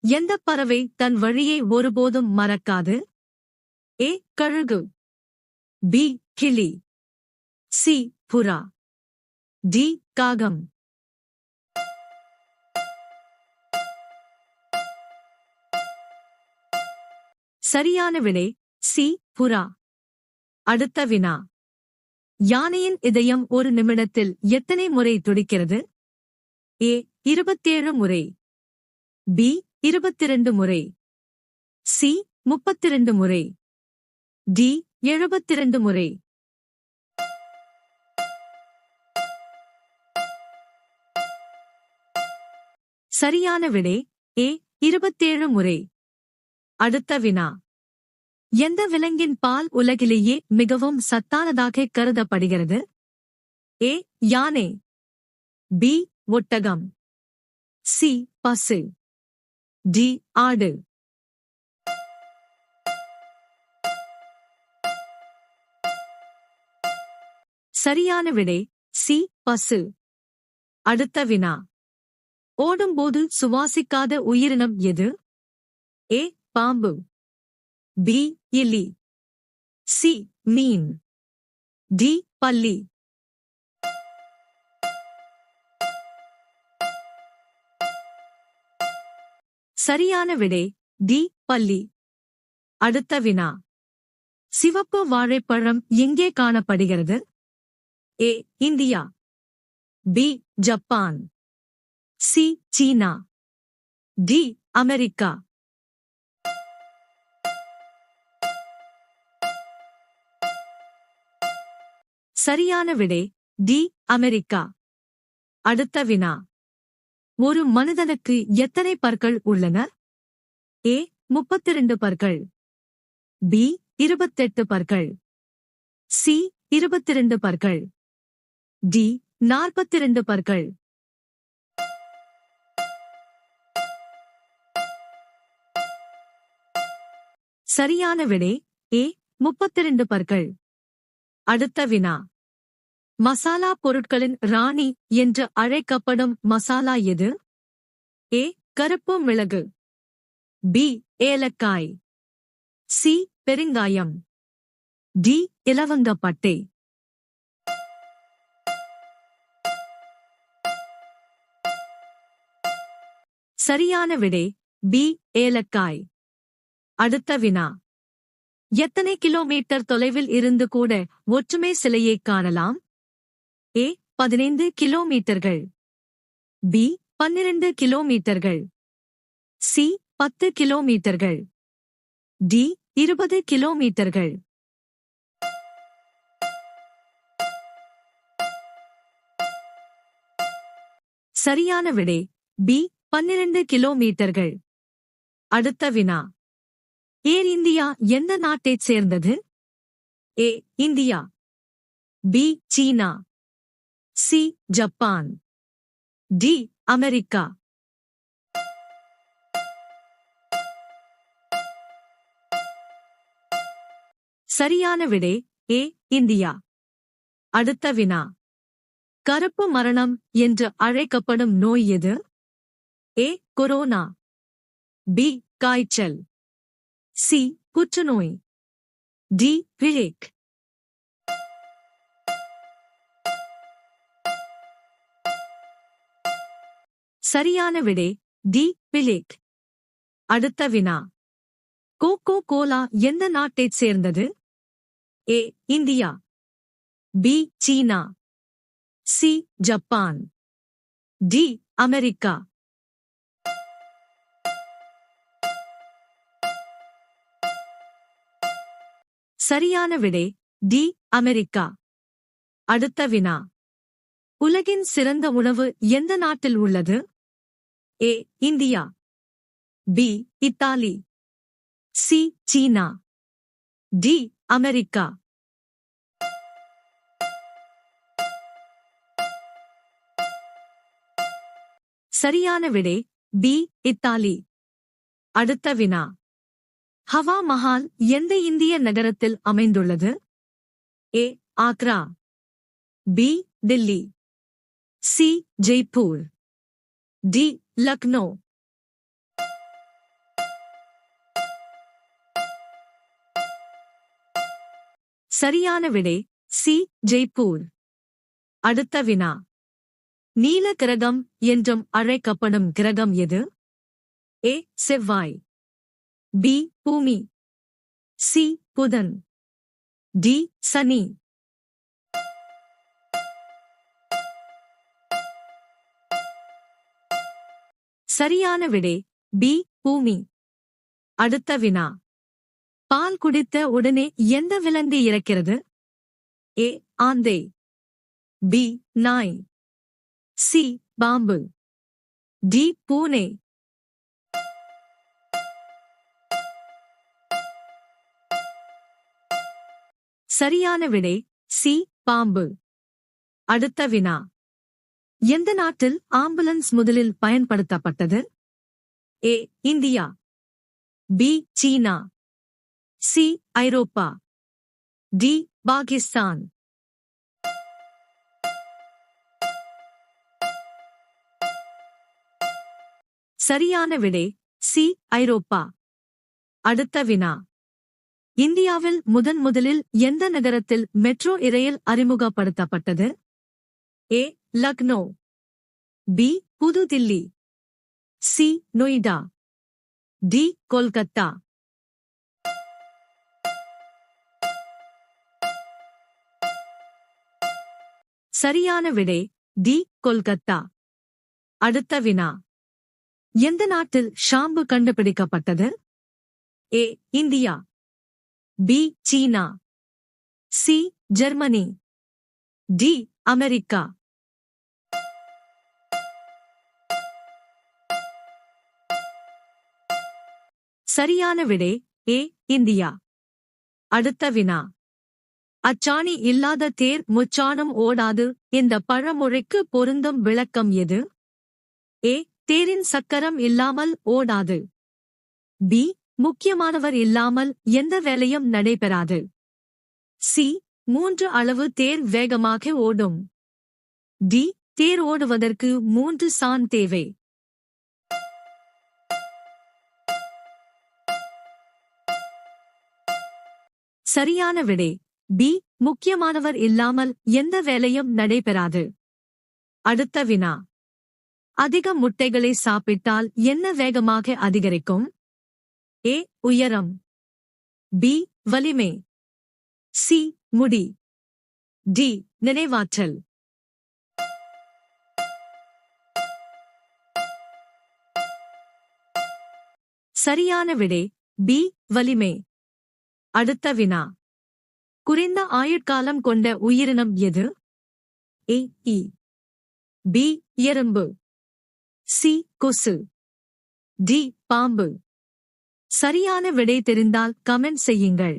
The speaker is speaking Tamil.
எந்தப் பறவை தன் வழியை ஒருபோதும் மறக்காது? ஏ. கழுகு. பி. கிளி. சி. புறா. டி. காகம். சரியான விடை சி. புறா. அடுத்த வினா. யானையின் இதயம் ஒரு நிமிடத்தில் எத்தனை முறை துடிக்கிறது? ஏ. 27 முறை. பி. 22 முறை. சி. 32 முறை. டி. 72 முறை. சரியான விடை ஏ. 27 முறை. அடுத்த வினா. எந்த விலங்கின் பால் உலகிலேயே மிகவும் சத்தானதாக கருதப்படுகிறது? ஏ. யானை. பி. ஒட்டகம். சி. பசு. டி. ஆடு. சரியான விடை சி. பசு. அடுத்த வினா. ஓடும்போது சுவாசிக்காத உயிரினம் எது? ஏ. பாம்பு. பி. எலி. சி. மீன். டி. பல்லி. சரியான விடை டி. பல்லி. அடுத்த வினா. சிவப்பு வாழைப்பழம் எங்கே காணப்படுகிறது? ஏ. இந்தியா. பி. ஜப்பான். சி. சீனா. டி. அமெரிக்கா. சரியான விடை டி. அமெரிக்கா. அடுத்த வினா. ஒரு மனிதனுக்கு எத்தனை பற்கள் உள்ளன? ஏ. 32 பற்கள். பி. 28 பற்கள். சி. 22 பற்கள். டி. 42 பற்கள். சரியான விடை ஏ. 32 பற்கள். அடுத்த வினா. மசாலா பொருட்களின் ராணி என்று அழைக்கப்படும் மசாலா எது? ஏ. கருப்பு மிளகு. பி. ஏலக்காய். சி. பெருங்காயம். டி. இலவங்கப்பட்டை. சரியான விடை பி. ஏலக்காய். அடுத்த வினா. எத்தனை கிலோமீட்டர் தொலைவில் இருந்து கூட ஒற்றுமை சிலையை காணலாம்? ஏ. 15 கிலோமீட்டர்கள். பி. 12 கிலோமீட்டர்கள். சி. 10 கிலோமீட்டர்கள். டி. 20 கிலோமீட்டர்கள். சரியான விடை பி. 12 கிலோமீட்டர்கள். அடுத்த வினா. ஏர் இந்தியா எந்த நாட்டைச் சேர்ந்தது? ஏ. இந்தியா. பி. சீனா. சி. ஜப்பான். டி. அமெரிக்கா. சரியான விடை ஏ. இந்தியா. அடுத்த வினா. கருப்பு மரணம் என்று அழைக்கப்படும் நோய் எது? ஏ. கொரோனா. பி. காய்ச்சல். சி. புற்றுநோய். டி. பிளேக். சரியான விடை டி. பிளேக். அடுத்த வினா. கோகோ கோலா எந்த நாட்டைச் சேர்ந்தது? ஏ. இந்தியா. பி. சீனா. சி. ஜப்பான். டி. அமெரிக்கா. சரியான விடை டி. அமெரிக்கா. அடுத்த வினா. உலகின் சிறந்த உணவு எந்த நாட்டில் உள்ளது? ஏ. இந்தியா. பி. இத்தாலி. சி. சீனா. டி. அமெரிக்கா. சரியான விடை பி. இத்தாலி. அடுத்த வினா. ஹவா மஹால் எந்த இந்திய நகரத்தில் அமைந்துள்ளது? A. Agra. B. Delhi. C. Jaipur. D. Lucknow. சரியான விடை சி ஜெய்ப்பூர். அடுத்த வினா. நீல கிரகம் என்றும் அழைக்கப்படும் கிரகம் எது? ஏ செவ்வாய், பி பூமி, சி புதன், டி சனி. சரியான விடை பி பூமி. அடுத்த வினா. பால் குடித்த உடனே எந்த விலங்கு இறக்கிறது? ஏ ஆந்தை, பி நாய், சி பாம்பு, டி பூனை. சரியான விடை சி பாம்பு. அடுத்த வினா. எந்த நாட்டில் ஆம்புலன்ஸ் முதலில் பயன்படுத்தப்பட்டது? ஏ இந்தியா, பி சீனா, சி ஐரோப்பா, டி பாகிஸ்தான். சரியான விடை சி ஐரோப்பா. அடுத்த வினா. இந்தியாவில் முதலில் எந்த நகரத்தில் மெட்ரோ ரயில் அறிமுகப்படுத்தப்பட்டது? ஏ லக்னோ, பி புது தில்லி, சி நொய்டா, டி கொல்கத்தா. சரியான விடை டி கொல்கத்தா. அடுத்த வினா. எந்த நாட்டில் ஷாம்பு கண்டுபிடிக்கப்பட்டது? ஏ இந்தியா, பி சீனா, சி ஜெர்மனி, டி அமெரிக்கா. சரியான விடை ஏ இந்தியா. அடுத்த வினா. அச்சாணி இல்லாத தேர் முச்சாணும் ஓடாது இந்த பழமொழிக்கு பொருந்தும் விளக்கம் எது? ஏ தேரின் சக்கரம் இல்லாமல் ஓடாது, பி முக்கியமானவர் இல்லாமல் எந்த வேலையும் நடைபெறாது, சி 3 அளவு தேர் வேகமாக ஓடும், டி தேர் ஓடுவதற்கு 3 சான் தேவை. சரியான விடை பி முக்கியமானவர் இல்லாமல் எந்த வேலையும் நடைபெறாது. அடுத்த வினா. அதிக முட்டைகளை சாப்பிட்டால் என்ன வேகமாக அதிகரிக்கும்? ஏ உயரம், பி வலிமை, சி முடி, டி நினைவாற்றல். சரியான விடை பி வலிமை. அடுத்த வினா. குறைந்த ஆயுட்காலம் கொண்ட உயிரினம் எது? ஏ ஈ, பி எறும்பு, சி கொசு, டி பாம்பு. சரியான விடை தெரிந்தால் கமெண்ட் செய்யுங்கள்.